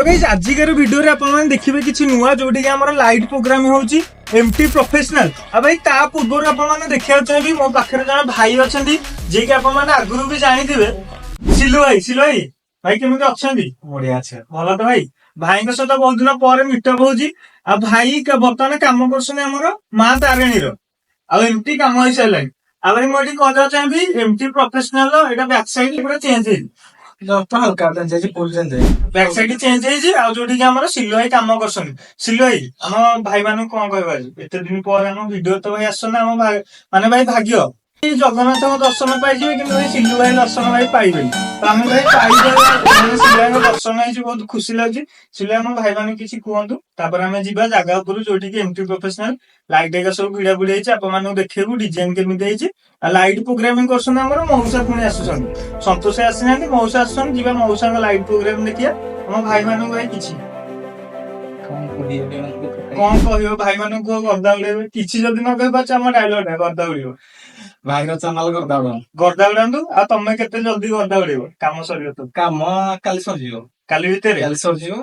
तो guys आजिकार video रे आपण माने देखिबे किछि नुवा जोटी के हमर लाइट प्रोग्राम होउची एमटी प्रोफेशनल। आ भाई ता पूर्व आपण माने देखिया चाहिए मो पाखरे जण भाई अछंती जे के आपण माने आगुरु भी जानिथिबे सिलु भाई भाई केमिति अछंती बढ़िया अच्छे भलो तो भाई के सहित बहुत दिन पर मीटअप होउची। आ भाई के बर्तमान काम करछने हमर मां तारिणी रो आ एमटी काम होई सैलै। आ भाई मोटी कहदा चाहिए एमटी प्रोफेशनल रो एटा बैक साइड पूरा चेंज हे तो हल्का change full change back side change हे आ जोटी के हमर सिलु भाई काम करछन। सिलु भाई हम भाई मानु कोन कहबा एते दिन पर हम वीडियो तो भाई आसन हम भाई माने भाई भाग्य जगन्नाथ दर्शन पाई कि सिलु भाई दर्शन भाई पाइबे तो आम भाई पाई सिलु भाई दर्शन है बहुत खुशी लगे। सिलु भाई भाई मैंने किसी कहतु आम जा जगह उपर जो एमटी प्रोफेशनल लाइट एक सब भिड़ा भिड़ी आपको देखू डिजाइन केमी लाइट प्रोग्रामिंग कर मौसा पुणी आसुन सतोष आसी ना मौसा आसुन जी मौसा लाइट प्रोग्राम देखिए आम भाई मान भाई किसी कौन कह भाई मान गर्दा उड़े किसी जदि न कह पार्छ आम डायलॉग गर्दा उड़ो भाई चैनल गर्दा उड़ातु आ तमें केते जल्दी गर्दा उड़ेब काम सर तो काम काली सरजियो काली भितर काली सरजियो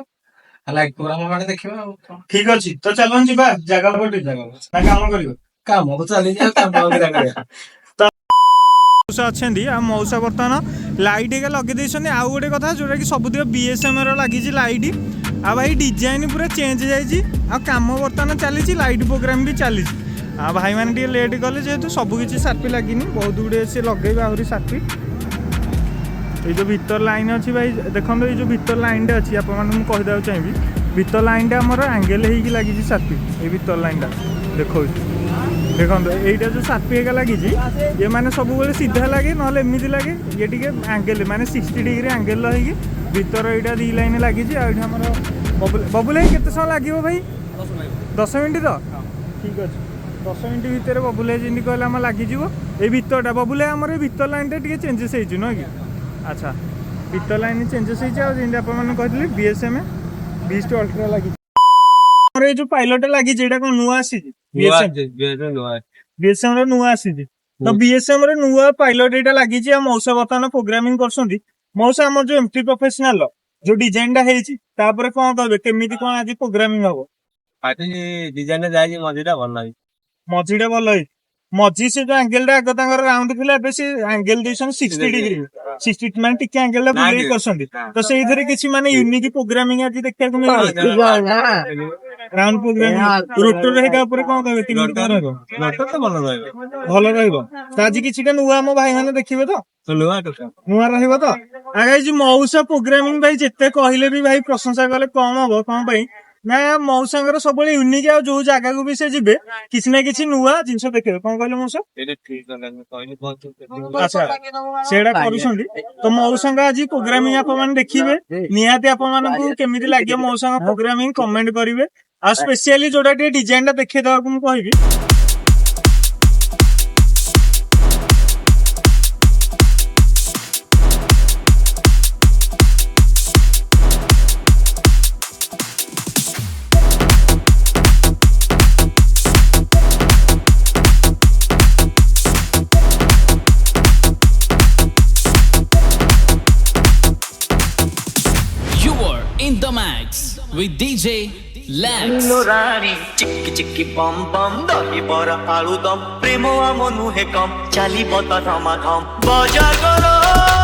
लाइट प्रोग्राम माने देखिबा ठीक अछि तो चलन जीवा जगह पटे ना काम करियो काम तो चली जा काम बिना करिया मौसा अच्छे आ मौसा बर्तमान लाइट एक लगे देछन। आ गोटे कथा जोटा कि सब बीएसएम लगी लाइट आ भाई डिजाइन पूरा चेंज जाइए आ काम बर्तमान चली लाइट प्रोग्राम भी चली आ भाई मैंने टे लेट गले जेहेतु सबकि सार्फी लगे बहुत गुड़े से लगे आहरी सार्फी ये जो भीतर लाइन अच्छी भाई देखो ये जो भीतर लाइन अच्छी आपको चाहिए भीतर लाइन आमर एंगेल हो लगी सार्फी ये भीतर लाइन देखो देखो यहीटा जो सार्फी एक लगी ये मैंने सब सीधा लगे ना एमती लगे ये टी एंगेल माने 60 डिग्री एंगेल रही भीतर यहाँ 2 लाइन लगी बबुल केते समय लगे भाई 10 मिनट तो ठीक अच्छे 10 मिनट भितर बबुल जी कहले लगिज ये भितरटा बबुल आमर भीतर लाइन टे चेंजेस हो न कि अच्छा भीतर लाइन चेंजेस होती बीएसएम 20 अल्ट्रा लगी ये जो पायलट लगी कौन नुआ आसी बीएसएम नुआ आसी तो बीएसएम नुआ पायलट यहाँ लगी मौसा बर्तमान प्रोग्रामिंग कर मौसा आम जो एमटी प्रोफेशनल जो डिजाइन टापर कौन कहे केमी कौन आज प्रोग्रामिंग हम डिजाइन जाए मझीटा भल लगे मझीटा भल मझी से जो एंगेल आग राउंड थी से एंगेल 60 डिग्री 60 मान टिके एंगेल बुले करछंदी तो सेइथरे किछि माने यूनिक प्रोग्रामिंग आज देखा को राउंड प्रोग्रामिंग रोटर हेका ऊपर कोन कहबे तीन रहबो रोटर तो भल रहबो तो आज किछिटा नुवा मो भाई माने देखिबे तो नुवा रहबो तो आगे जे मौसा प्रोग्रामिंग भाई जत्ते कहिले भी भाई प्रशंसा कले कम हो कम भाई ना मौसा सब यूनिक आ जो जगह को भी से जीवे किसी ना किसी नुआ जिनस देखे कौन कहले मौसा अच्छा सेडा करूछंदी तो मौसा आज प्रोग्रामिंग आप माने देखिबे निहाती आप मानन केमिति लागे मौसा प्रोग्रामिंग कमेंट करिवे आ स्पेशली जोडा टे डिजाइन टा देखे दवा को म कहबी in the max with DJ Lax Nurari chikki chikki bum bum dahi bara aludam premo amonu he kam chali bata thama tham baja karo